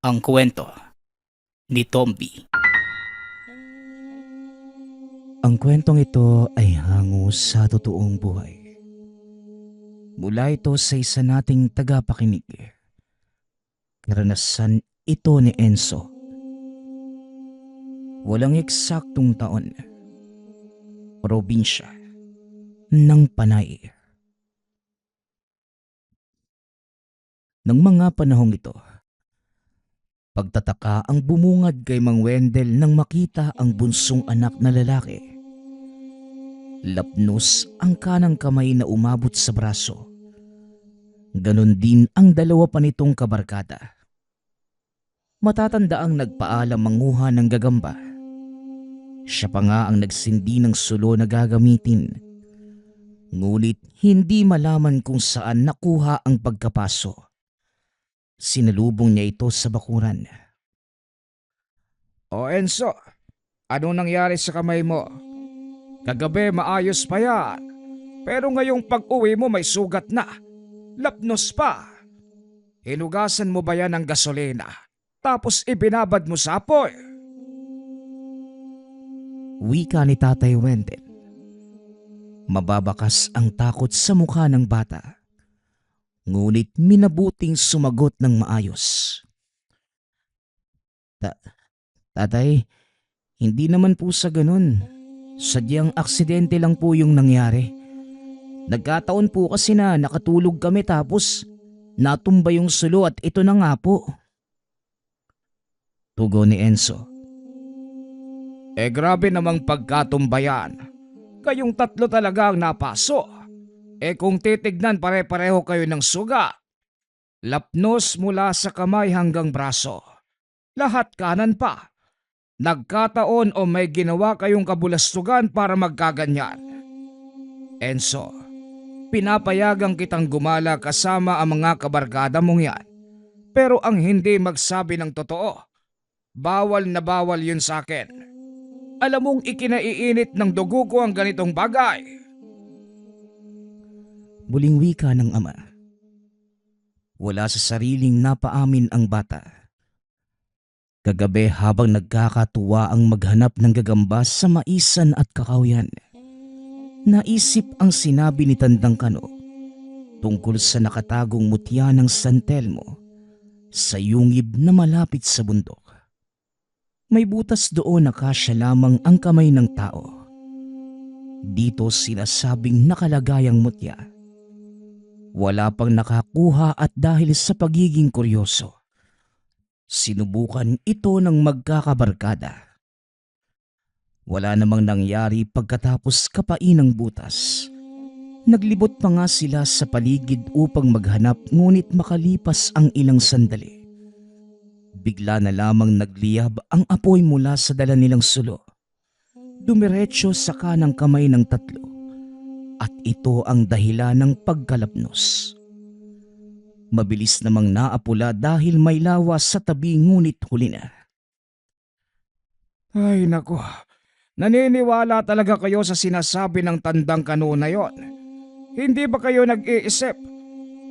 Ang kwento ni Tomby. Ang kwentong ito ay hango sa totoong buhay. Mula ito sa isa nating tagapakinig. Karanasan ito ni Enzo. Walang eksaktong taon. Probinsya ng Panay. Nang mga panahong ito, pagtataka ang bumungad kay Mang Wendel nang makita ang bunsong anak na lalaki. Lapnos ang kanang kamay na umabot sa braso. Ganon din ang dalawa pa nitong kabarkada. Matatanda ang nagpaalam manguha ng gagamba. Siya pa nga ang nagsindi ng sulo na gagamitin. Ngunit hindi malaman kung saan nakuha ang pagkapaso. Sinalubong niya ito sa bakuran. O Enzo, anong nangyari sa kamay mo? Kagabi maayos pa yan. Pero ngayong pag-uwi mo may sugat na. Lapnos pa. Hinugasan mo ba yan ng gasolina? Tapos ibinabad mo sa apoy? Wika ni Tatay Wendel. Mababakas ang takot sa mukha ng bata. Ngunit minabuting sumagot ng maayos. Tatay, hindi naman po sa ganun. Sadyang aksidente lang po yung nangyari. Nagkataon po kasi na nakatulog kami tapos natumba yung sulo at ito na nga po. Tugon ni Enzo. Grabe namang pagkatumbayan. Kayong tatlo talaga ang napaso. Kung titignan pare-pareho kayo ng suga. Lapnos mula sa kamay hanggang braso. Lahat kanan pa. Nagkataon o may ginawa kayong kabulastugan para magkaganyan. Enzo, pinapayagan kitang gumala kasama ang mga kabarkada mong yan. Pero ang hindi magsabi ng totoo, bawal na bawal yun sa akin. Alam mong ikinaiinit ng dugo ko ang ganitong bagay. Muling wika ng ama. Wala sa sariling napaamin ang bata. Kagabi habang nagkakatuwa ang maghanap ng gagamba sa maisan at kakawyan, naisip ang sinabi ni Tandang Kano tungkol sa nakatagong mutya ng San Telmo sa yungib na malapit sa bundok. May butas doon na kasya lamang ang kamay ng tao. Dito sinasabing nakalagayang mutya. Wala pang nakakuha at dahil sa pagiging kuryoso, sinubukan ito ng magkakabarkada. Wala namang nangyari pagkatapos kapain ng butas. Naglibot pa nga sila sa paligid upang maghanap ngunit makalipas ang ilang sandali. Bigla na lamang nagliyab ang apoy mula sa dala nilang sulo. Dumiretso sa kanang kamay ng tatlo at ito ang dahilan ng pagkalapnos. Mabilis namang naapula dahil may lawa sa tabi ngunit huli na. Ay nako, naniniwala talaga kayo sa sinasabi ng Tandang Kano na yon. Hindi ba kayo nag-iisip?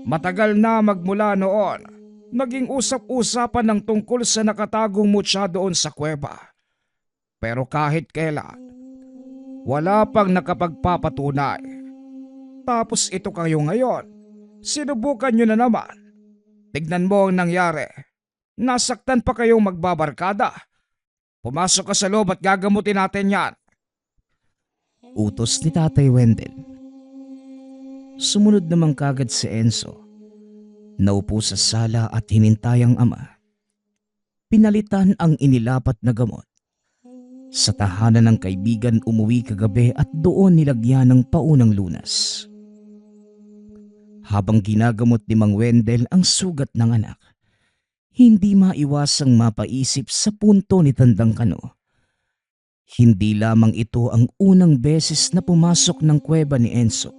Matagal na magmula noon, naging usap-usapan ng tungkol sa nakatagong mutya doon sa kuweba. Pero kahit kailan, wala pang nakapagpapatunay. Tapos ito kayo ngayon, sinubukan nyo na naman. Tignan mo ang nangyari. Nasaktan pa kayong magbabarkada. Pumasok ka sa loob at gagamutin natin yan. Utos ni Tatay Wendel. Sumunod naman kagad si Enzo. Naupo sa sala at hinintay ang ama. Pinalitan ang inilapat na gamot. Sa tahanan ng kaibigan umuwi kagabi at doon nilagyan ng paunang lunas. Habang ginagamot ni Mang Wendel ang sugat ng anak, hindi maiwasang mapaisip sa punto ni Tandang Kano. Hindi lamang ito ang unang beses na pumasok ng kuweba ni Enzo.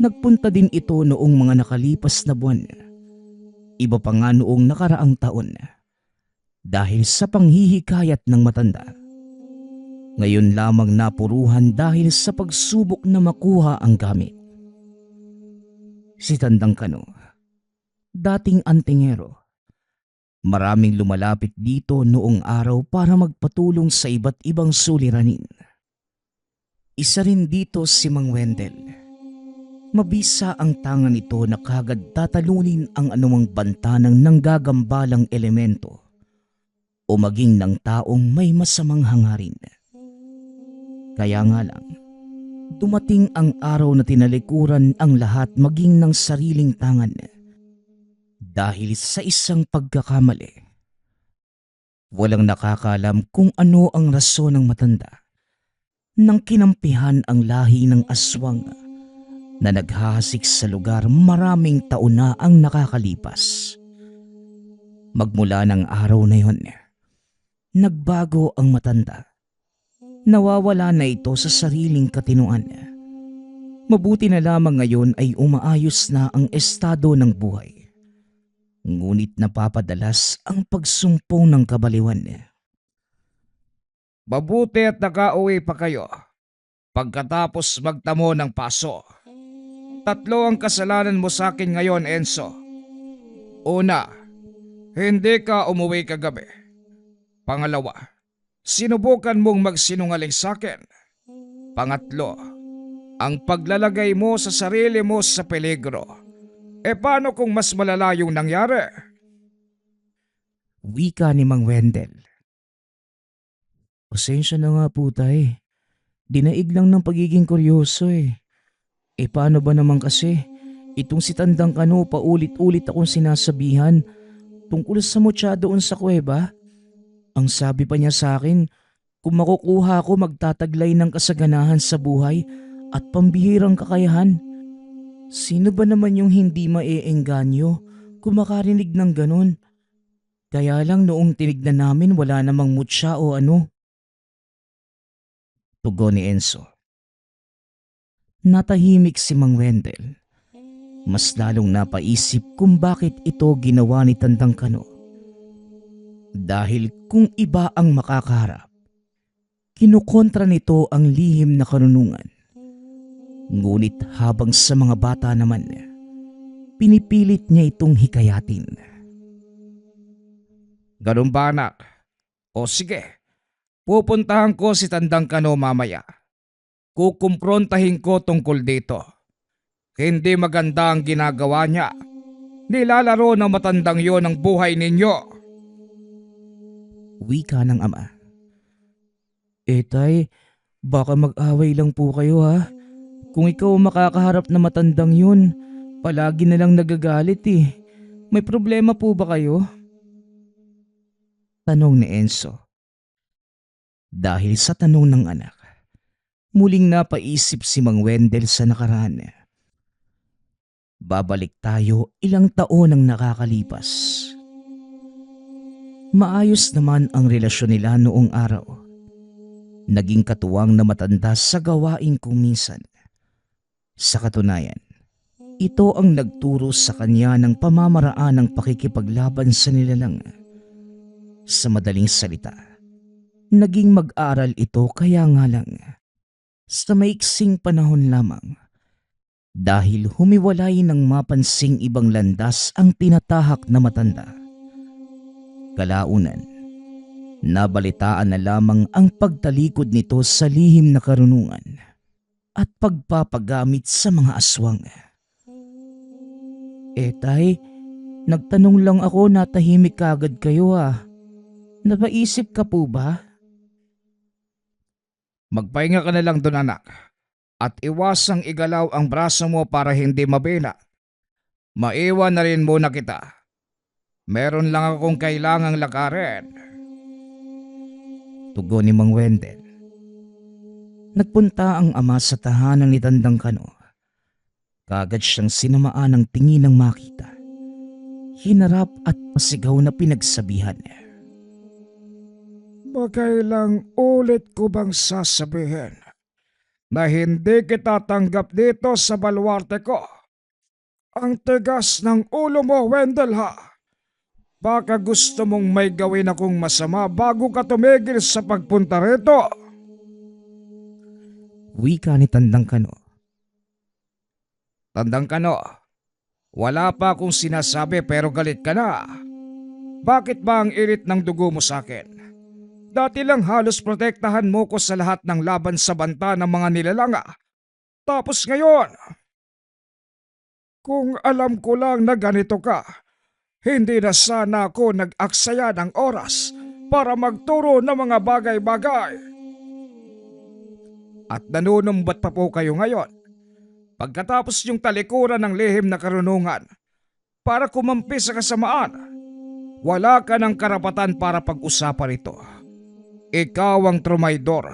Nagpunta din ito noong mga nakalipas na buwan. Iba pa nga noong nakaraang taon dahil sa panghihikayat ng matanda. Ngayon lamang napuruhan dahil sa pagsubok na makuha ang gamit. Si Tandang Kano, dating antingero, Maraming lumalapit dito noong araw para magpatulong sa iba't ibang suliranin. Isa rin dito si Mang Wendel. Mabisa ang tangan nito na kagad tatalunin ang anumang banta ng nanggagambalang elemento o maging ng taong may masamang hangarin. Kaya nga lang, dumating ang araw na tinalikuran ang lahat maging ng sariling tangan dahil sa isang pagkakamali. Walang nakakaalam kung ano ang rason ng matanda nang kinampihan ang lahi ng aswang na naghahasik sa lugar maraming taon na ang nakakalipas. Magmula ng araw na yon, nagbago ang matanda. Nawawala na ito sa sariling katinuan. Mabuti na lamang ngayon ay umaayos na ang estado ng buhay. Ngunit napapadalas ang pagsumpong ng kabaliwan. Mabuti at nakauwi pa kayo pagkatapos magtamo ng paso. 3 ang kasalanan mo sa akin ngayon, Enzo. Una, hindi ka umuwi kagabi. Pangalawa, sinubukan mong magsinungaling sa akin. Pangatlo, ang paglalagay mo sa sarili mo sa peligro. Paano kung mas malala yung nangyari? Wika ni Mang Wendel. Pasensya na nga po tay. Dinaig lang ng pagiging kuryoso eh. Paano ba naman kasi? Itong si Tandang Kano paulit-ulit akong sinasabihan tungkol sa mutya doon sa kuweba. Ang sabi pa niya sa akin, kung makukuha ako magtataglay ng kasaganahan sa buhay at pambihirang kakayahan. Sino ba naman yung hindi maeengganyo kung makarinig ng ganun? Kaya lang noong tinignan namin wala namang mutya o ano. Tugon ni Enzo. Natahimik si Mang Wendel. Mas lalong napaisip kung bakit ito ginawa ni Tandang Kano. Dahil kung iba ang makakaharap, kinukontra nito ang lihim na karunungan. Ngunit habang sa mga bata naman, pinipilit niya itong hikayatin. Ganun ba, anak? O sige, pupuntahan ko si Tandang Kano mamaya. Kukumprontahin ko tungkol dito. Hindi maganda ang ginagawa niya. Nilalaro ng matandang yon ang buhay ninyo. Wika ng ama. Tay, baka mag-away lang po kayo ha. Kung ikaw makakaharap na matandang yun, palagi na lang nagagalit eh. May problema po ba kayo? Tanong ni Enzo. Dahil sa tanong ng anak, muling napaisip si Mang Wendel sa nakaraan. Babalik tayo ilang taon ang nakakalipas. Maayos naman ang relasyon nila noong araw. Naging katuwang na matanda sa gawain kung minsan. Sa katunayan, ito ang nagturo sa kanya ng pamamaraan ng pakikipaglaban sa nilalang. Sa madaling salita, naging mag-aral ito kaya nga lang. Sa maiksing panahon lamang, dahil humiwalay ng mapansing ibang landas ang tinatahak na matanda. Kalaunan, nabalitaan na lamang ang pagtalikod nito sa lihim na karunungan at pagpapagamit sa mga aswang. Tay, nagtanong lang ako na tahimik kagad kayo ha. Napaisip ka po ba? Magpahinga ka na lang doon, anak. At iwasang igalaw ang braso mo para hindi mabina. Maiwan na rin muna kita. Meron lang akong kailangang lakarin. Tugon ni Mang Wendel. Nagpunta ang ama sa tahanan ni Tandang Kano. Kagad siyang sinamaan ng tingin ng makita. Hinarap at pasigaw na pinagsabihan. Magkailang ulit ko bang sasabihin na hindi kita tanggap dito sa baluarte ko? Ang tigas ng ulo mo, Wendel ha! Baka gusto mong may gawin akong masama bago ka tumigil sa pagpunta rito. Wika ni Tandang Kano. Tandang Kano, wala pa akong sinasabi pero galit ka na. Bakit ba ang irit ng dugo mo sa akin? Dati lang halos protektahan mo ko sa lahat ng laban sa banta ng mga nilalanga. Tapos ngayon, kung alam ko lang na ganito ka, hindi na sana ako nag-aksaya ng oras para magturo ng mga bagay-bagay. At nanunumbat pa po kayo ngayon, pagkatapos yung talikuran ng lihim na karunungan, para kumampi sa kasamaan. Wala ka ng karapatan para pag-usapan ito. Ikaw ang trumaydor.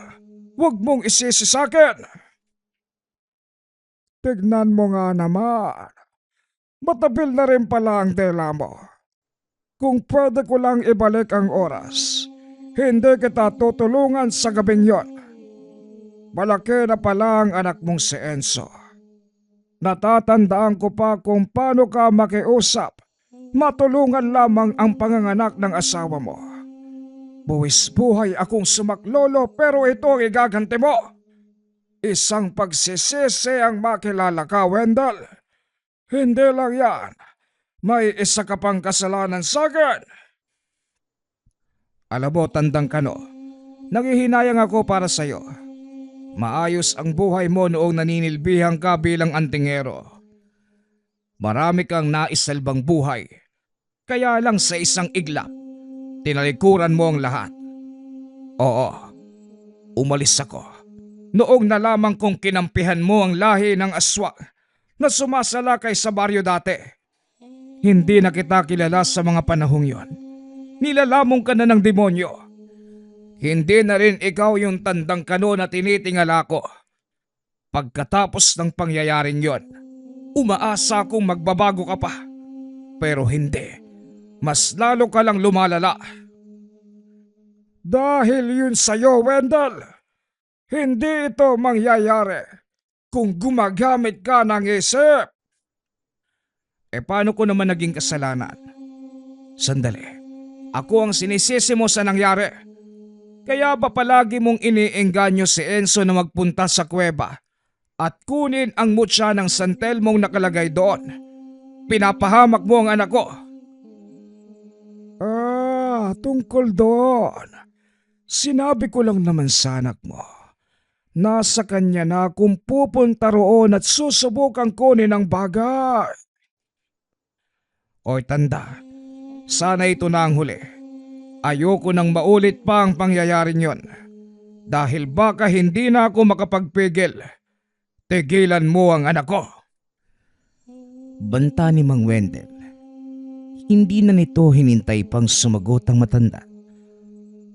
Huwag mong isisi sa akin. Tignan mo nga naman. Matabil na rin pala ang tela mo. Kung pwede ko lang ibalik ang oras, hindi kita tutulungan sa gabing yon. Malaki na pala ang anak mong si Enzo. Natatandaan ko pa kung paano ka makiusap. Matulungan lamang ang panganganak ng asawa mo. Buwis buhay akong sumaklolo pero ito ang igaganti mo. Isang pagsisisi ang makilala ka, Wendell. Hindi lang yan. May isa ka pang kasalanan sa akin. Alam mo, tandang kano, nanghihinayang ako para sa'yo. Maayos ang buhay mo noong naninilbihang ka bilang antingero. Marami kang naisalbang buhay. Kaya lang sa isang iglap, tinalikuran mo ang lahat. Oo, umalis ako. Noong nalaman kong kinampihan mo ang lahi ng aswang na sumasalakay sa baryo dati. Hindi na kita kilala sa mga panahong yon. Nilalamong ka na ng demonyo. Hindi na rin ikaw yung tandang kano na tinitingala ko. Pagkatapos ng pangyayaring yon, umaasa akong magbabago ka pa. Pero hindi. Mas lalo ka lang lumalala. Dahil yun sa'yo, Wendell. Hindi ito mangyayari kung gumagamit ka ng isip. Paano ko naman naging kasalanan? Sandali. Ako ang sinisisi mo sa nangyari. Kaya ba palagi mong iniengganyo si Enzo na magpunta sa kuweba at kunin ang mutya ng santel mong nakalagay doon? Pinapahamak mo ang anak ko. Tungkol doon. Sinabi ko lang naman sa anak mo. Nasa kanya na kung pupunta roon at susubukan kunin ang bagay. Oy tanda, sana ito na ang huli. Ayoko nang maulit pa ang pangyayaring yon. Dahil baka hindi na ako makapagpigil. Tigilan mo ang anak ko. Banta ni Mang Wendell. Hindi na nito hinintay pang sumagot ang matanda.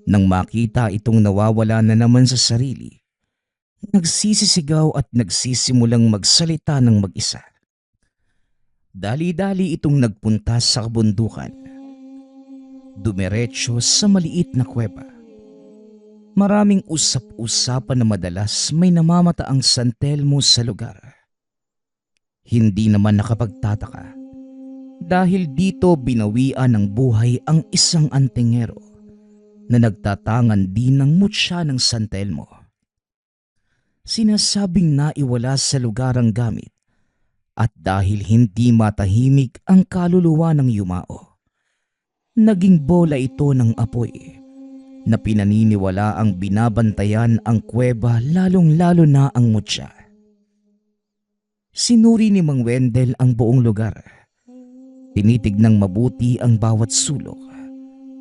Nang makita itong nawawala na naman sa sarili, nagsisisigaw at nagsisimulang magsalita ng mag-isa. Dali-dali itong nagpunta sa kabundukan. Dumiretso sa maliit na kuweba. Maraming usap-usapan na madalas may namamataang santelmo sa lugar. Hindi naman nakapagtataka dahil dito binawian ng buhay ang isang antingero na nagtatangan din ng mutya ng santelmo. Sinasabing naiwala sa lugar ang gamit at dahil hindi matahimik ang kaluluwa ng yumao, naging bola ito ng apoy na pinaniniwala ang binabantayan ang kuweba lalong-lalo na ang mutya. Sinuri ni Mang Wendell ang buong lugar. Tinitignang mabuti ang bawat sulok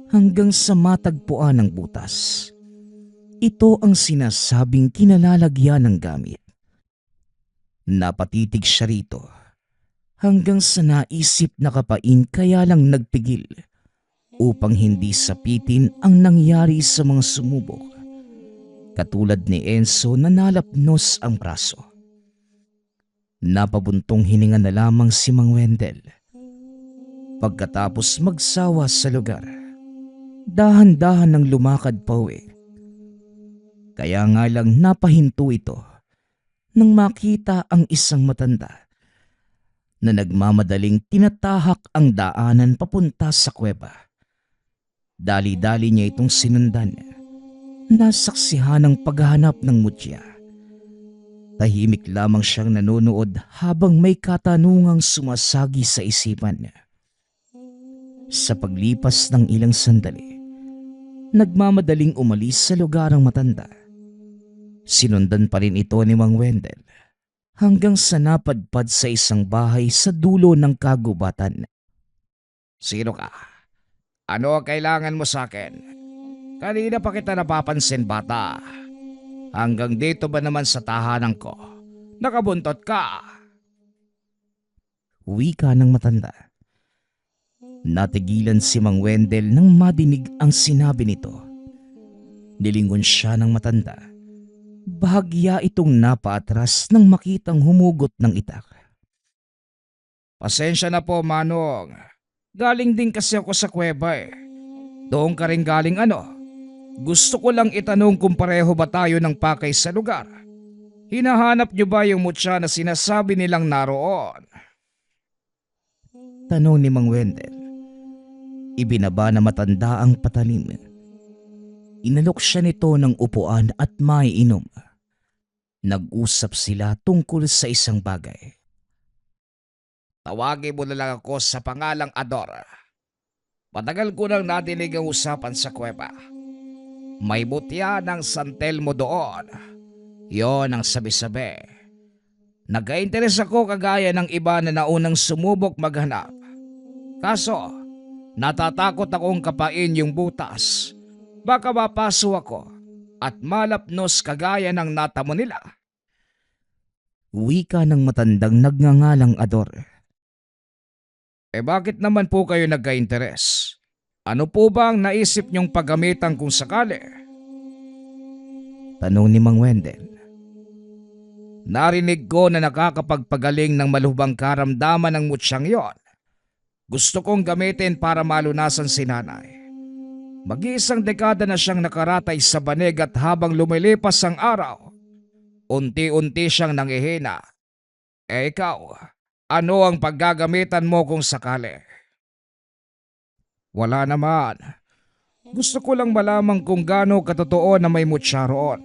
hanggang sa matagpuan ng butas. Ito ang sinasabing kinalalagyan ng gamit. Napatitig siya rito hanggang sa naisip na kapain kaya lang nagpigil upang hindi sapitin ang nangyari sa mga sumubok. Katulad ni Enzo na nalapnos ang braso. Napabuntong hininga na lamang si Mang Wendell. Pagkatapos magsawa sa lugar, dahan-dahan nang lumakad pauwi. Kaya nga lang napahinto ito nang makita ang isang matanda na nagmamadaling tinatahak ang daanan papunta sa kuweba. Dali-dali niya itong sinundan. Nasaksihan ang paghahanap ng mutya. Tahimik lamang siyang nanonood habang may katanungang sumasagi sa isipan niya. Sa paglipas ng ilang sandali, nagmamadaling umalis sa lugar ang matanda. Sinundan pa rin ito ni Mang Wendel hanggang sa napadpad sa isang bahay sa dulo ng kagubatan. Sino ka? Ano ang kailangan mo sa akin? Kanina pa kita napapansin, bata. Hanggang dito ba naman sa tahanan ko? Nakabuntot ka. Wika ng matanda. Natigilan si Mang Wendel nang madinig ang sinabi nito. Nilingon siya ng matanda. Bahagya itong napaatras nang makitang humugot ng itak. Pasensya na po, Manong. Galing din kasi ako sa kuweba eh. Doon ka rin galing ano? Gusto ko lang itanong kung pareho ba tayo ng pakay sa lugar. Hinahanap niyo ba yung mutya na sinasabi nilang naroon? Tanong ni Mang Wendel. Ibinaba na matanda ang patalim. Inalok siya nito ng upuan at maiinom. Nag-usap sila tungkol sa isang bagay. Tawagin mo na lang ako sa pangalang Ador. Matagal ko nang nadinig ang usapan sa kuweba. May mutya ng San Telmo doon. Yon ang sabi-sabi. Nag-interest ako kagaya ng iba na naunang sumubok maghanap. Kaso, natatakot akong kapain yung butas. Baka mapaso ako at malapnos kagaya ng natamo nila. Wika ng matandang nagngangalang Ador. Bakit naman po kayo nagka-interes? Ano po ba ang naisip niyong paggamitan kung sakali? Tanong ni Mang Wendel. Narinig ko na nakakapagpagaling ng malubhang karamdaman ng mutsyang yon. Gusto kong gamitin para malunasan si nanay. Mag-iisang dekada na siyang nakaratay sa banig at habang lumilipas ang araw, unti-unti siyang nangihina. Ikaw, ano ang paggagamitan mo kung sakali? Wala naman. Gusto ko lang malaman kung gaano katotoo na may mutya roon.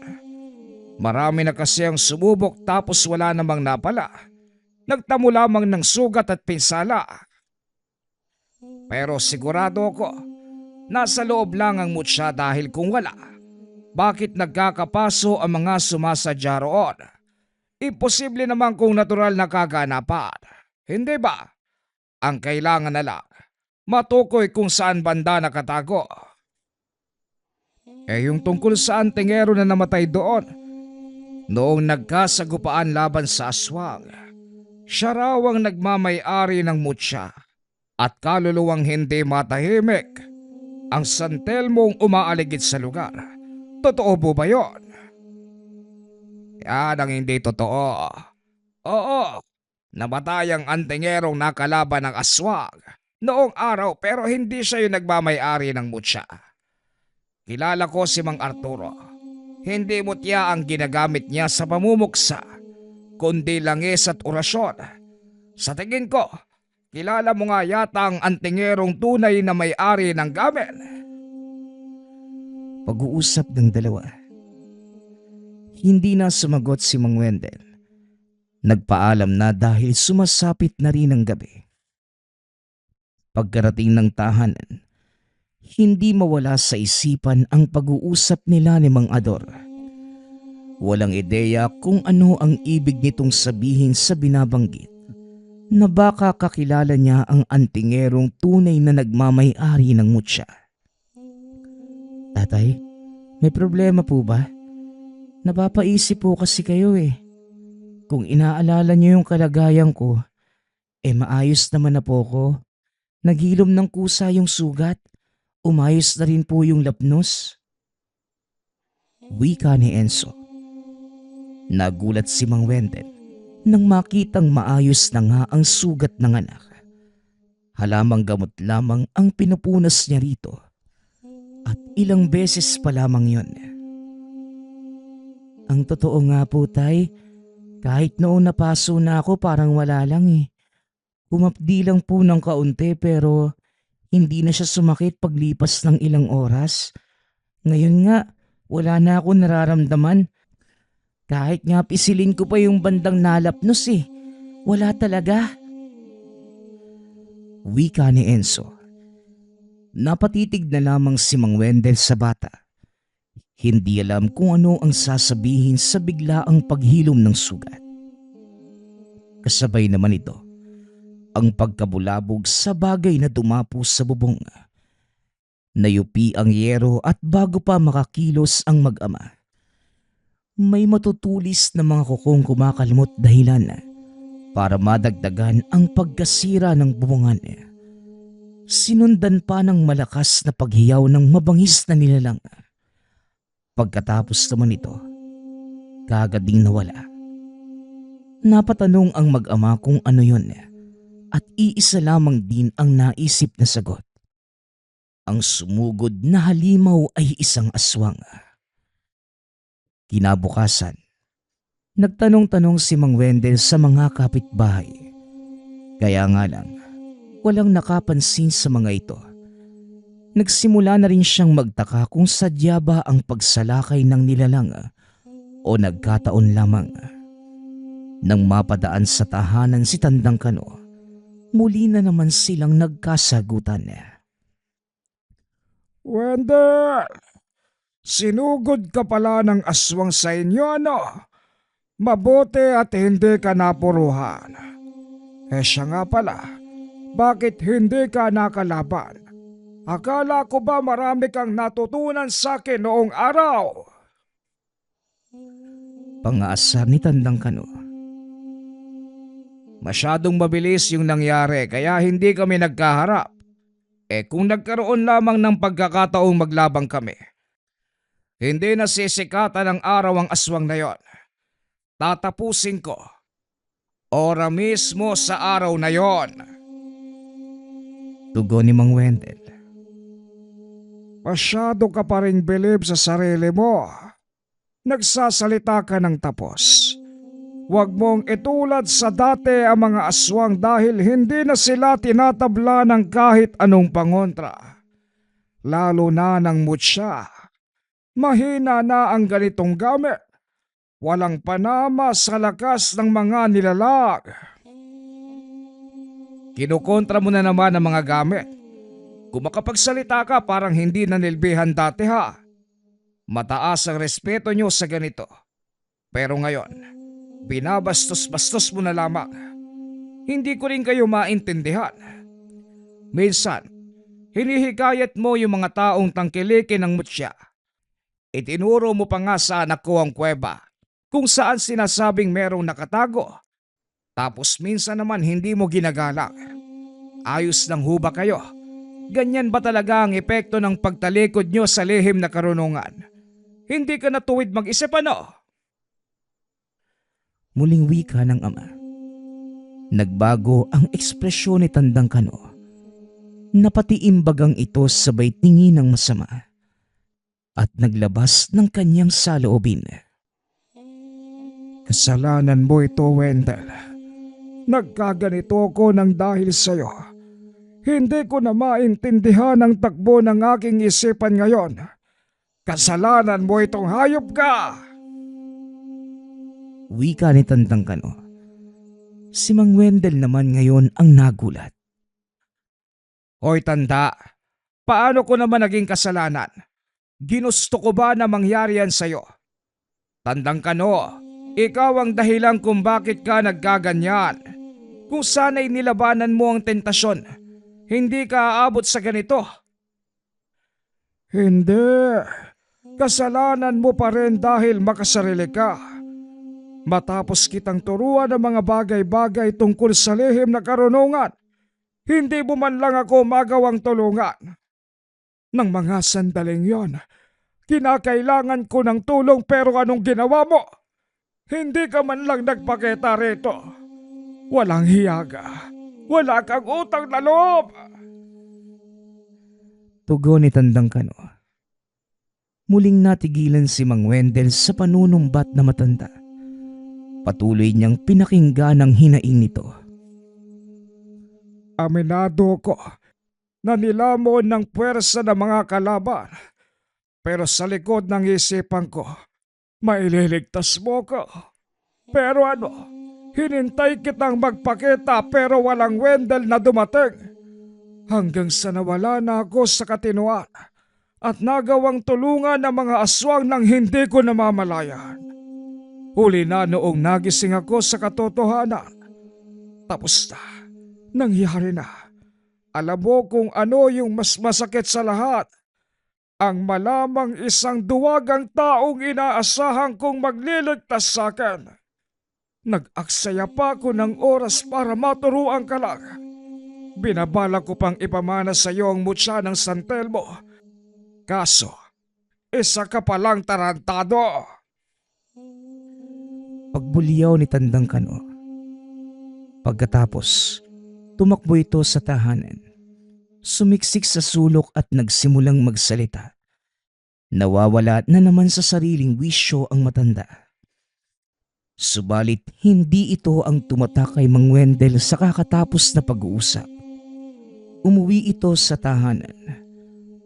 Marami na kasi ang sumubok tapos wala namang napala. Nagtamo lamang ng sugat at pinsala. Pero sigurado ko, nasa loob lang ang mutya dahil kung wala, bakit nagkakapaso ang mga sumasadya roon? Imposible naman kung natural na kaganapan. Hindi ba? Ang kailangan na lang, matukoy kung saan banda nakatago. Yung tungkol sa antingero na namatay doon, noong nagkasagupaan laban sa aswang, siya raw ang nagmamay-ari ng mutya at kaluluwang hindi matahimik. Ang San Telmong umaaligid sa lugar. Totoo po ba yon? Yan ang hindi totoo. Oo, namatay ang antingerong nakalaban ng aswang noong araw pero hindi siya yung nagmamay-ari ng mutya. Kilala ko si Mang Arturo. Hindi mutya ang ginagamit niya sa pamumuksa, kundi langis at orasyon. Sa tingin ko, kilala mo nga yata ang antingerong tunay na may-ari ng gamit. Pag-uusap ng dalawa. Hindi na sumagot si Mang Wendel. Nagpaalam na dahil sumasapit na rin ang gabi. Pagkarating ng tahanan, hindi mawala sa isipan ang pag-uusap nila ni Mang Ador. Walang ideya kung ano ang ibig nitong sabihin sa binabanggit na baka kakilala niya ang antingerong tunay na nagmamay-ari ng mutya. Tatay, may problema po ba? Napapaisip po kasi kayo eh. Kung inaalala niyo yung kalagayan ko, maayos naman na po ko. Naghilom ng kusa yung sugat. Umayos na rin po yung lapnos. Wika ni Enzo. Nagulat si Mang Wendel nang makitang maayos na nga ang sugat ng anak. Halamang gamot lamang ang pinupunas niya rito. At ilang beses pa lamang yun. Ang totoo nga po tay, kahit noon napaso na ako parang wala lang eh. Humapdi lang po ng kaunti pero hindi na siya sumakit paglipas ng ilang oras. Ngayon nga, wala na ako nararamdaman. Kahit nga pisilin ko pa yung bandang nalapnos eh. Wala talaga. Wika ni Enzo. Napatitig na lamang si Mang Wendel sa bata. Hindi alam kung ano ang sasabihin sa biglaang paghilom ng sugat. Kasabay naman ito, ang pagkabulabog sa bagay na dumapo sa bubong. Nayupi ang yero at bago pa makakilos ang mag-ama, may matutulis na mga kukong kumakalmot dahilan para madagdagan ang pagkasira ng bubungan. Sinundan pa ng malakas na paghiyaw ng mabangis na nilalang. Pagkatapos naman ito, kaagad ding nawala. Napatanong ang mag-ama kung ano yun at iisa lamang din ang naisip na sagot. Ang sumugod na halimaw ay isang aswang. Kinabukasan, nagtanong-tanong si Mang Wendel sa mga kapitbahay. Kaya nga lang, walang nakapansin sa mga ito. Nagsimula na rin siyang magtaka kung sadya ba ang pagsalakay ng nilalang o nagkataon lamang. Nang mapadaan sa tahanan si Tandang Kano, muli na naman silang nagkasagutan. Wendel, sinugod ka pala ng aswang sa inyo, ano? Mabuti at hindi ka napuruhan. Siya nga pala, bakit hindi ka nakalaban? Akala ko ba marami kang natutunan sa akin noong araw? Pangaasar ni Tandang Kano. Masyadong mabilis yung nangyari kaya hindi kami nagkaharap. Kung nagkaroon lamang ng pagkakataong maglabang kami, hindi na sisikatan ng araw ang aswang na yon. Tatapusin ko. Ora mismo sa araw na yon. Tugon ni Mang Wendel. Masyado ka pa rin bilib sa sarili mo. Nagsasalita ka ng tapos. Huwag mong itulad sa dati ang mga aswang dahil hindi na sila tinatabla ng kahit anong pangontra. Lalo na ng mutya. Mahina na ang ganitong gamit. Walang panama sa lakas ng mga nilalag. Kinukontra mo na naman ang mga gamit. Kung makapagsalita ka parang hindi na nilbihan dati ha. Mataas ang respeto nyo sa ganito. Pero ngayon, binabastos-bastos mo na lamang. Hindi ko rin kayo maintindihan. Minsan, hinihikayat mo yung mga taong tangkilikin ng mutya. Itinuro mo pa nga sa anak ko ang kuweba kung saan sinasabing merong nakatago. Tapos minsan naman hindi mo ginagalang. Ayos lang ho ba kayo? Ganyan ba talaga ang epekto ng pagtalikod nyo sa lihim na karunungan? Hindi ka natuwid mag-isip ano? Muling wika ng ama. Nagbago ang ekspresyon ni Tandang Kano. Napatiimbagang ito sabay tingin ng masama at naglabas ng kanyang saloobin. Kasalanan mo ito, Wendel. Nagkaganito ko ng dahil sa'yo. Hindi ko na maintindihan ang takbo ng aking isipan ngayon. Kasalanan mo itong hayop ka! Wika ni Tandang Kano. Si Mang Wendel naman ngayon ang nagulat. Hoy tanda, paano ko naman naging kasalanan? Ginusto ko ba na mangyari yan sa'yo? Tandang Kano, ikaw ang dahilan kung bakit ka nagkaganyan. Kung sana'y nilabanan mo ang tentasyon, hindi ka aabot sa ganito. Hindi. Kasalanan mo pa rin dahil makasarili ka. Matapos kitang turuan ng mga bagay-bagay tungkol sa lihim na karunungan, hindi mo man lang ako magawang tulungan. Nang mga sandaling yon, kinakailangan ko ng tulong pero anong ginawa mo? Hindi ka man lang nagpakita rito. Walang hiyaga. Wala kang utang na loob. Tugon ni Tandang Kano. Muling natigilan si Mang Wendel sa panunumbat na matanda. Patuloy niyang pinakinggan ang hinaing nito. Aminado ko na nilamon ng puwersa ng mga kalaban. Pero sa likod ng isipan ko, maililigtas mo ko. Pero ano, hinintay kitang magpakita pero walang Wendel na dumating. hanggang sa nawala na ako sa katinuan at nagawang tulungan ng mga aswang nang hindi ko namamalayan. Huli na noong nagising ako sa katotohanan. Tapos na, nangyari na. Alam mo kung ano yung mas masakit sa lahat? Ang malamang isang duwagang taong inaasahan kong magliligtas sa akin. Nag-aksaya pa ako ng oras para maturuan ka lang. Binabala ko pang ipamana sa iyo ang mutya ng San Telmo. Kaso, isa ka palang tarantado. Pagbuliyaw ni Tandang Kano. Pagkatapos, tumakbo ito sa tahanan. Sumiksik sa sulok at nagsimulang magsalita. Nawawala na naman sa sariling wisyo ang matanda. Subalit hindi ito ang tumatak kay Mang Wendel sa kakatapos na pag-uusap. Umuwi ito sa tahanan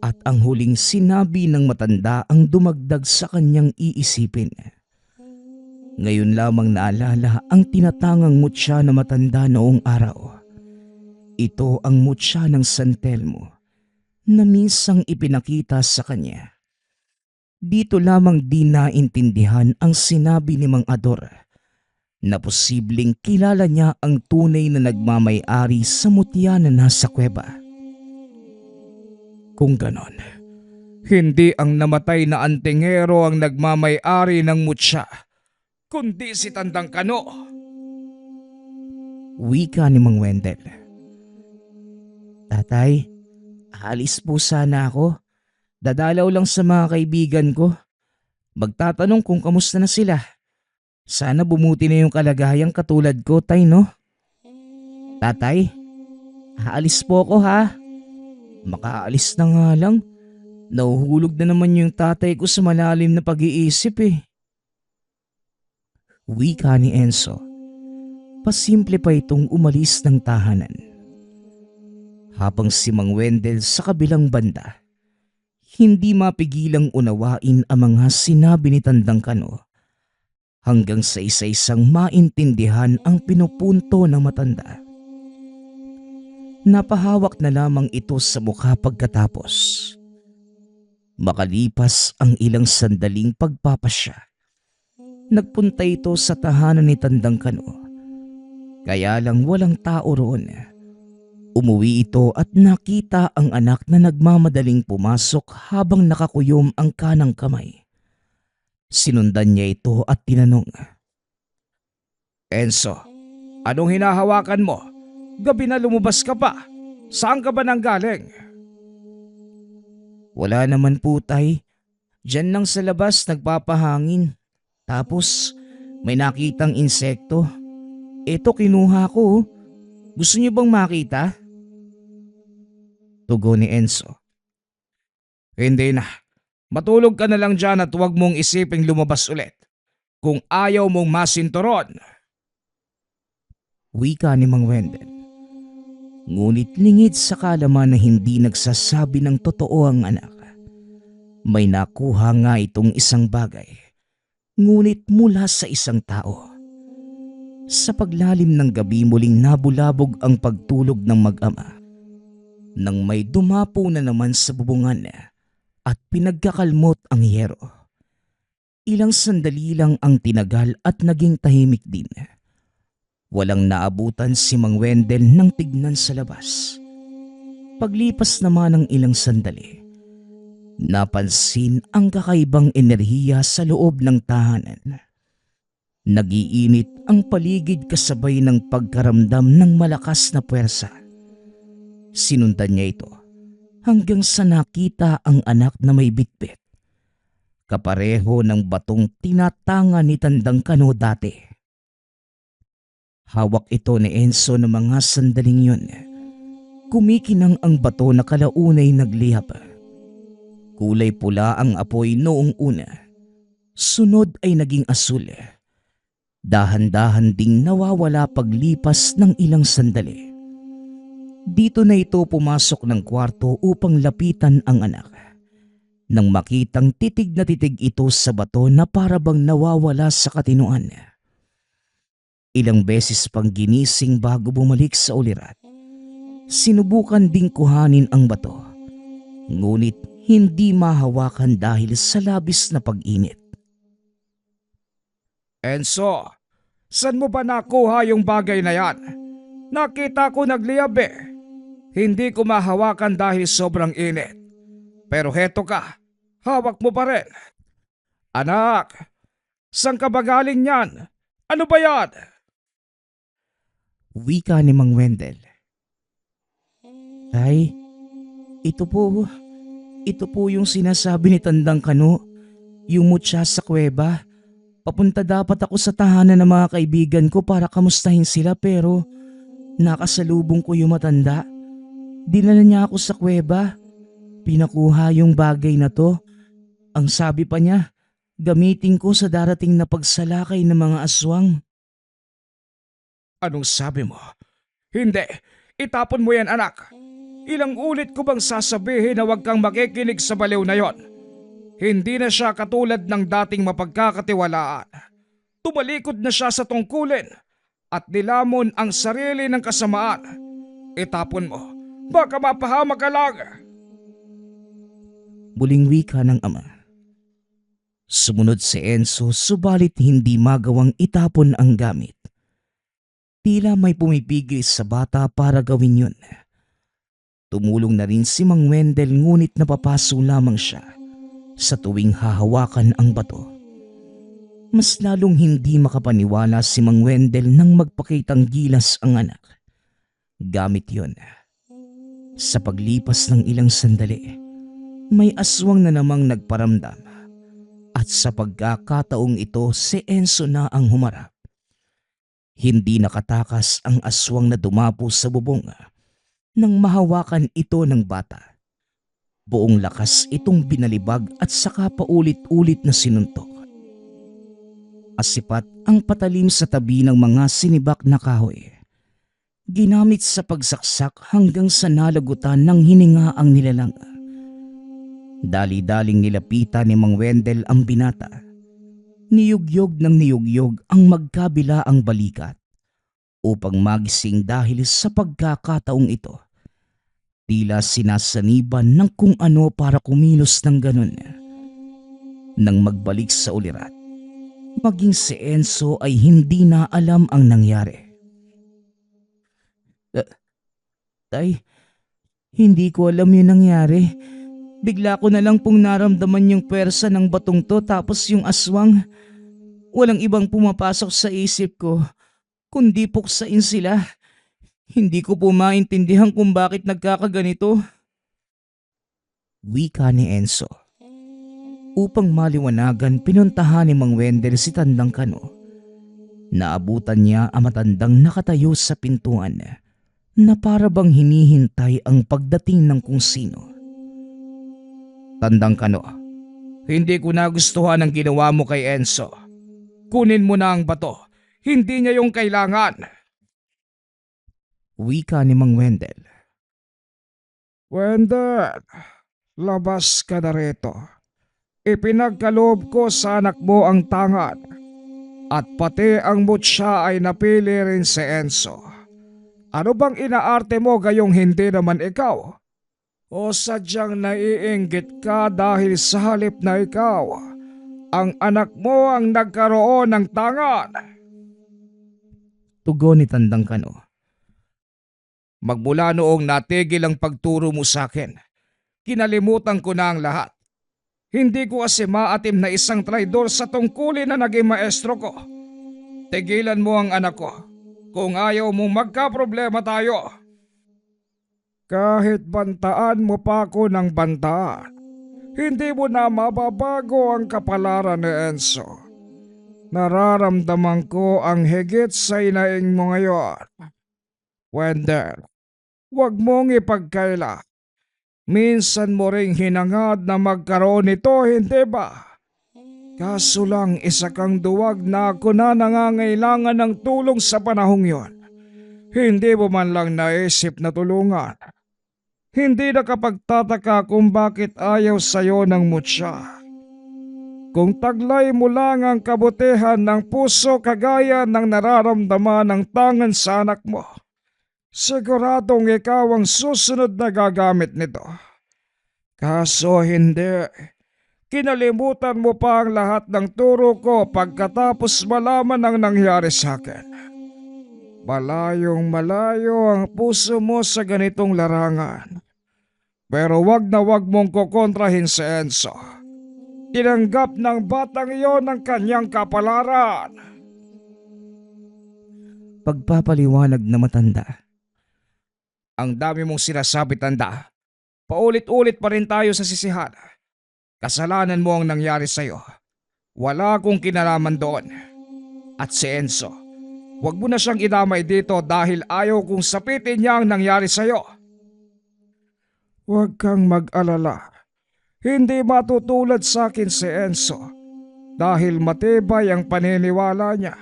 at ang huling sinabi ng matanda ang dumagdag sa kanyang iisipin. Ngayon lamang naalala ang tinatangang mutya na matanda noong araw. Ito ang mutya ng San Telmo na minsang ipinakita sa kanya. Dito lamang di naintindihan ang sinabi ni Mang Ador na posibleng kilala niya ang tunay na nagmamay-ari sa mutya na nasa kuweba. Kung ganon, hindi ang namatay na antingero ang nagmamay-ari ng mutya, kundi si Tandang Kano. Wika ni Mang Wendel. Tatay, aalis po sana ako. Dadalaw lang sa mga kaibigan ko. Magtatanong kung kamusta na sila. Sana bumuti na yung kalagayang katulad ko, tay, no? Tatay, aalis po ako ha. Makaalis na nga lang. Nahuhulog na naman yung tatay ko sa malalim na pag-iisip eh. Wika ni Enzo. Pasimple pa itong umalis ng tahanan. Habang si Mang Wendel sa kabilang banda, hindi mapigilang unawain ang mga sinabi ni Tandang Kano hanggang sa isa-isang maintindihan ang pinupunto ng matanda. Napahawak na lamang ito sa mukha pagkatapos. Makalipas ang ilang sandaling pagpapasya, nagpunta ito sa tahanan ni Tandang Kano. Kaya lang walang tao roon. Umuwi ito at nakita ang anak na nagmamadaling pumasok habang nakakuyom ang kanang kamay. Sinundan niya ito at tinanong, Enzo, anong hinahawakan mo? Gabi na lumabas ka pa. Saan ka ba nanggaling? Wala naman po, tay. Diyan lang sa labas nagpapahangin. Tapos may nakitang insekto. Ito kinuha ko. Gusto niyo bang makita? Tugon ni Enzo. Hindi na. Matulog ka na lang dyan at huwag mong isiping lumabas ulit. Kung ayaw mong masinturon. Wika ni Mang Wendel. Ngunit lingid sa kalaman na hindi nagsasabi ng totoo ang anak. May nakuha nga itong isang bagay. Ngunit mula sa isang tao. Sa paglalim ng gabi muling nabulabog ang pagtulog ng mag-ama. Nang may dumapo na naman sa bubungan at pinagkakalmot ang yero. Ilang sandali lang ang tinagal at naging tahimik din. Walang naabutan si Mang Wendel nang tignan sa labas. Paglipas naman ng ilang sandali, napansin ang kakaibang enerhiya sa loob ng tahanan. Nagiinit ang paligid kasabay ng pagkaramdam ng malakas na puwersa. Sinundan niya ito hanggang sa nakita ang anak na may bitbit. Kapareho ng batong tinatanga ni Tandang Kano dati. Hawak ito ni Enzo ng mga sandaling yun. Kumikinang ang bato na kalaunay naglihap. Kulay pula ang apoy noong una. Sunod ay naging asul. Dahan-dahan ding nawawala paglipas ng ilang sandali. Dito na ito pumasok ng kwarto upang lapitan ang anak. Nang makitang titig na titig ito sa bato na parabang nawawala sa katinuan. Ilang beses pang ginising bago bumalik sa ulirat. Sinubukan ding kuhanin ang bato, ngunit hindi mahawakan dahil sa labis na pag-init. Enzo, saan mo ba nakuha yung bagay na yan? Nakita ko nagliyab eh. Hindi ko mahawakan dahil sobrang init. Pero heto ka, hawak mo pa rin. Anak, saan ka ba galing yan? Ano ba yan? Wika ni Mang Wendel. Tay, ito po yung sinasabi ni Tandang Kano, yung mutya sa kuweba. Papunta dapat ako sa tahanan ng mga kaibigan ko para kamustahin sila pero nakasalubong ko yung matanda. Dinala niya ako sa kuweba. Pinakuha yung bagay na to. Ang sabi pa niya, gamitin ko sa darating na pagsalakay ng mga aswang. Anong sabi mo? Hindi, itapon mo yan anak. Ilang ulit ko bang sasabihin na huwag kang makikinig sa baliw na yon? Hindi na siya katulad ng dating mapagkakatiwalaan. Tumalikod na siya sa tungkulin at nilamon ang sarili ng kasamaan. Itapon mo, baka mapahama ka lang. Muling wika ng ama. Sumunod si Enzo subalit hindi magawang itapon ang gamit. Tila may pumipigil sa bata para gawin yun. Tumulong na rin si Mang Wendel ngunit napapaso lamang siya sa tuwing hahawakan ang bato. Mas lalong hindi makapaniwala si Mang Wendel nang magpakitang gilas ang anak. Gamit yun. Sa paglipas ng ilang sandali, may aswang na namang nagparamdam. At sa pagkakataong ito, si Enzo na ang humarap. Hindi nakatakas ang aswang na dumapo sa bubong nang mahawakan ito ng bata. Buong lakas itong binalibag at saka paulit-ulit na sinuntok. Asipat ang patalim sa tabi ng mga sinibak na kahoy. Ginamit sa pagsaksak hanggang sa nalagutan ng hininga ang nilalang. Dali-daling nilapitan ni Mang Wendel ang binata. Niyugyog ng niyugyog ang magkabila ang balikat upang magising dahil sa pagkakataong ito. Tila sinasaniban ng kung ano para kumilos ng ganun. Nang magbalik sa ulirat, maging si Enzo ay hindi na alam ang nangyari. Tay, hindi ko alam yung nangyari. Bigla ko na lang pong naramdaman yung pwersa ng batong to tapos yung aswang. Walang ibang pumapasok sa isip ko, kundi puksain sila. Hindi ko po maintindihan kung bakit nagkakaganito. Wika ni Enzo. Upang maliwanagan, pinuntahan ni Mang Wendel si Tandang Kano. Naabutan niya ang matandang nakatayo sa pintuan na para bang hinihintay ang pagdating ng kung sino. Tandang Kano, hindi ko nagustuhan ang ginawa mo kay Enzo. Kunin mo na ang bato. Hindi niya yung kailangan. Wika ni Mang Wendel. Wendel, labas ka na rito. Ipinagkaloob ko sa anak mo ang tangan. At pati ang mutya ay napili rin si Enzo. Ano bang inaarte mo gayong hindi naman ikaw? O sadyang naiinggit ka dahil sa halip na ikaw, ang anak mo ang nagkaroon ng tangan? Tugon ni Tandang Kano. Magmula noong natigil ang pagturo mo sa akin, kinalimutan ko na ang lahat. Hindi ko kasi maatim na isang traidor sa tungkulin na naging maestro ko. Tigilan mo ang anak ko kung ayaw mong magkaproblema tayo. Kahit bantaan mo pa ako ng bantaan, hindi mo na mababago ang kapalaran ni Enzo. Nararamdaman ko ang higit sa inaing mo ngayon. Wendel, huwag mong ipagkaila. Minsan mo ring hinangad na magkaroon nito, hindi ba? Kaso lang isa kang duwag na ako na nangangailangan ng tulong sa panahong yon. Hindi mo man lang naisip na tulungan. Hindi nakapagtataka kung bakit ayaw sa'yo ng mutya. Kung taglay mo lang ang kabutihan ng puso kagaya ng nararamdaman ng tangan sa anak mo, Siguradong ikaw ang susunod na gagamit nito. Kaso hindi. Kinalimutan mo pa ang lahat ng turo ko pagkatapos malaman ang nangyari sa akin. Malayong malayo ang puso mo sa ganitong larangan. Pero wag na wag mong kukontrahin si Enzo. Tinanggap ng batang iyon ang kanyang kapalaran. Pagpapaliwanag na matanda. Ang dami mong sinasabi, tanda. Paulit-ulit pa rin tayo sa sisihan. Kasalanan mo ang nangyari sa'yo. Wala akong kinalaman doon. At si Enzo, wag mo na siyang idamay dito dahil ayaw kong sapitin niya ang nangyari sa'yo. Huwag kang mag-alala. Hindi matutulad sa akin si Enzo dahil matibay ang paniniwala niya.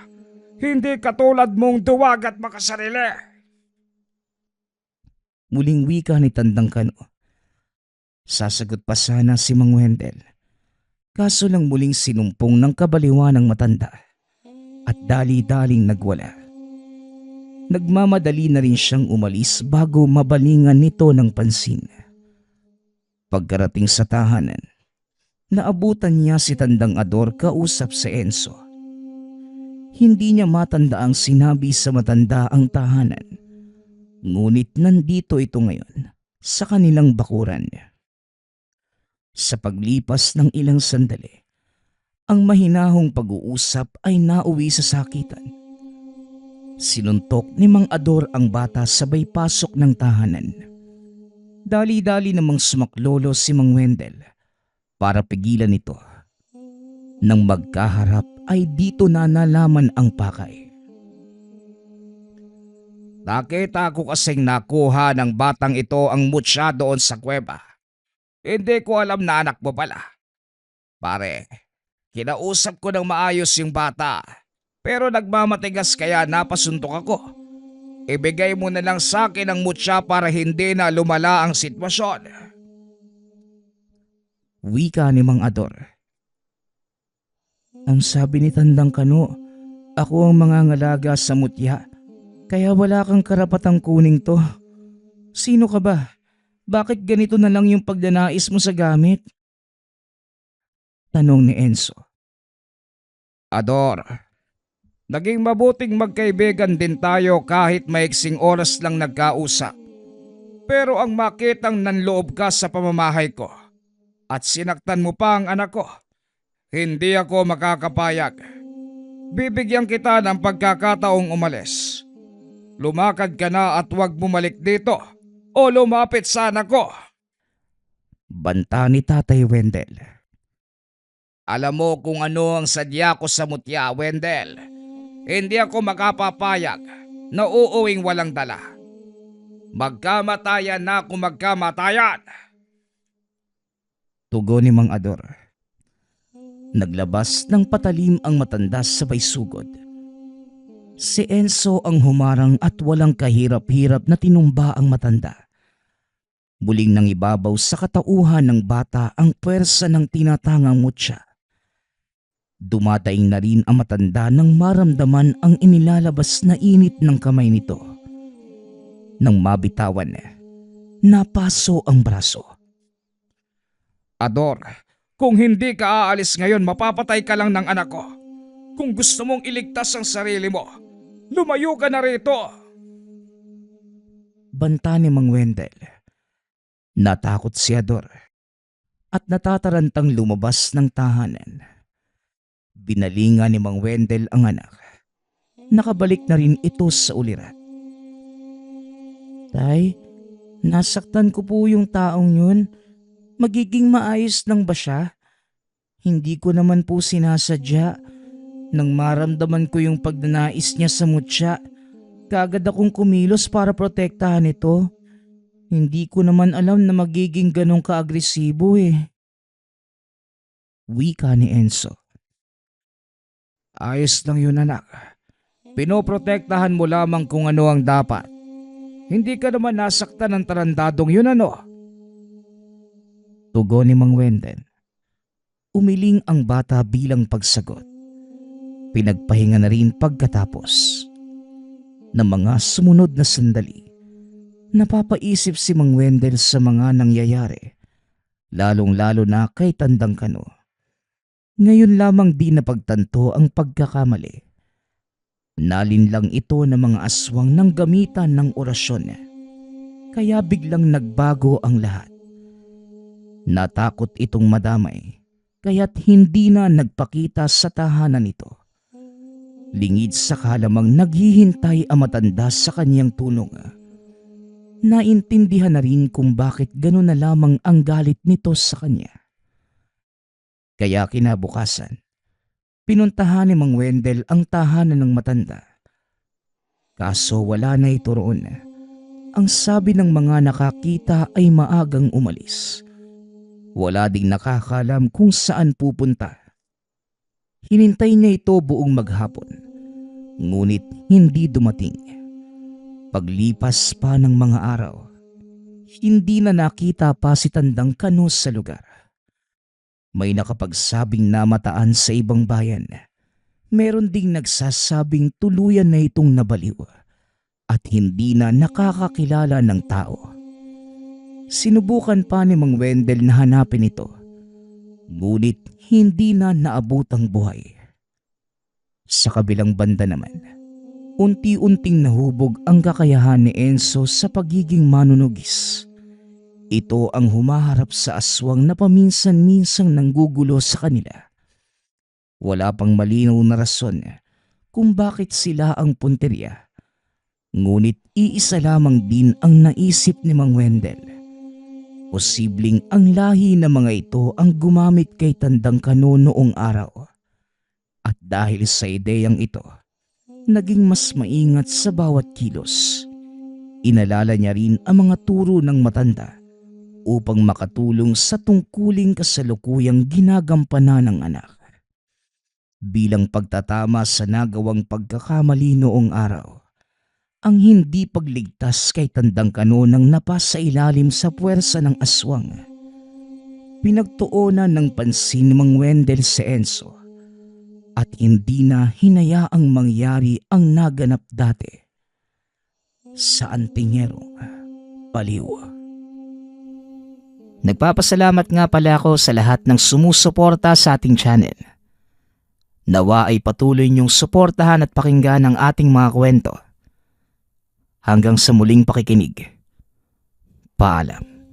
Hindi katulad mong duwag at makasarili. Muling wika ni Tandang Kano. Sasagot pa sana si Mang Wendel. Kaso lang muling sinumpong ng kabaliwan ng matanda at dali-daling nagwala. Nagmamadali na rin siyang umalis bago mabalingan nito ng pansin. Pagkarating sa tahanan, naabutan niya si Tandang Ador kausap si Enzo. Hindi niya matanda ang sinabi sa matanda ang tahanan. Ngunit nandito ito ngayon sa kanilang bakuran. Sa paglipas ng ilang sandali, ang mahinahong pag-uusap ay nauwi sa sakitan. Sinuntok ni Mang Ador ang bata sabay pasok ng tahanan. Dali-dali namang sumaklolo si Mang Wendel para pigilan ito. Nang magkaharap ay dito na nalaman ang pakay. Nakita ko kasing nakuha ng batang ito ang mutya doon sa kuweba. Hindi ko alam na anak mo pala. Pare, kinausap ko ng maayos yung bata. Pero nagmamatigas kaya napasuntok ako. Ibigay mo na lang sa akin ang mutya para hindi na lumala ang sitwasyon. Wika ni Mang Ador. Ang sabi ni Tandang Kano, ako ang mangangalaga sa mutya. Kaya wala kang karapatang kuning to. Sino ka ba? Bakit ganito na lang yung pagdanais mo sa gamit? Tanong ni Enzo. Ador, naging mabuting magkaibigan din tayo kahit maiksing oras lang nagkausap. Pero ang makitang nanloob ka sa pamamahay ko at sinaktan mo pa ang anak ko, hindi ako makakapayag. Bibigyan kita ng pagkakataong umalis. Lumakad ka na at huwag bumalik dito o lumapit sa anak ko. Banta ni Tatay Wendel. Alam mo kung ano ang sadya ko sa mutya, Wendel. Hindi ako makapapayag na uuwing walang dala. Magkamatayan na kung magkamatayan. Tugon ni Mang Ador. Naglabas ng patalim ang matanda sabay sugod. Si Enzo ang humarang at walang kahirap-hirap na tinumba ang matanda. Muling nang ibabaw sa katauhan ng bata ang puwersa ng tinatangang mutya. Dumadaing na rin ang matanda nang maramdaman ang inilalabas na init ng kamay nito. Nang mabitawan, napaso ang braso. Ador, kung hindi ka aalis ngayon, mapapatay ka lang ng anak ko. Kung gusto mong iligtas ang sarili mo, lumayo ka na rito. Banta ni Mang Wendel. Natakot si Ador at natatarantang lumabas ng tahanan. Binalinga ni Mang Wendel ang anak. Nakabalik na rin ito sa ulirat. Tay, nasaktan ko po yung taong yun. Magiging maayos lang ba siya? Hindi ko naman po sinasadya. Nang maramdaman ko yung pagdanais niya sa mutya, kaagad akong kumilos para protektahan ito. Hindi ko naman alam na magiging ganong kaagresibo eh. Wika ni Enzo. Ayos lang yun, anak. Pinoprotektahan mo lamang kung ano ang dapat. Hindi ka naman nasaktan ng tarandadong yun, ano? Tugon ni Mang Wendel. Umiling ang bata bilang pagsagot. Pinagpahinga na rin pagkatapos. Ng mga sumunod na sandali Napapaisip si Mang Wendel sa mga nangyayari, lalong-lalo na kay Tandang Kano. Ngayon lamang di napagtanto ang pagkakamali. Nalinlang ito ng mga aswang ng gamitan ng orasyon, kaya biglang nagbago ang lahat. Natakot itong madamay, kaya't hindi na nagpakita sa tahanan nito. Lingid sa kalamang naghihintay ang matanda sa kanyang tulong. Naintindihan na rin kung bakit gano'n na lamang ang galit nito sa kanya. Kaya kinabukasan, pinuntahan ni Mang Wendel ang tahanan ng matanda. Kaso wala na ito roon. Ang sabi ng mga nakakita ay maagang umalis. Wala ding nakakalam kung saan pupunta. Hinintay niya ito buong maghapon, ngunit hindi dumating. Paglipas pa ng mga araw, hindi na nakita pa si Tandang Kano sa lugar. May nakapagsabing namataan sa ibang bayan. Meron ding nagsasabing tuluyan na itong nabaliw at hindi na nakakakilala ng tao. Sinubukan pa ni Mang Wendel na hanapin ito, ngunit hindi na naabot ang buhay. Sa kabilang banda naman, unti-unting nahubog ang kakayahan ni Enzo sa pagiging manunugis. Ito ang humaharap sa aswang na paminsan-minsang nanggugulo sa kanila. Wala pang malinaw na rason kung bakit sila ang punteriya. Ngunit iisa lamang din ang naisip ni Mang Wendel. Posibleng ang lahi ng mga ito ang gumamit kay Tandang Kano noong araw. At dahil sa ideyang ito, naging mas maingat sa bawat kilos. Inalala niya rin ang mga turo ng matanda upang makatulong sa tungkuling kasalukuyang ginagampanan ng anak. Bilang pagtatama sa nagawang pagkakamali noong araw, ang hindi pagligtas kay Tandang Kano nang napasa ilalim sa puwersa ng aswang. Pinagtuunan ng pansin ni Mang Wendel si Enzo at hindi na hinayaang mangyari ang naganap dati sa Antingerong Baliw. Nagpapasalamat nga pala ako sa lahat ng sumusuporta sa ating channel. Nawa ay patuloy niyong suportahan at pakinggan ang ating mga kwento. Hanggang sa muling pakikinig. Paalam.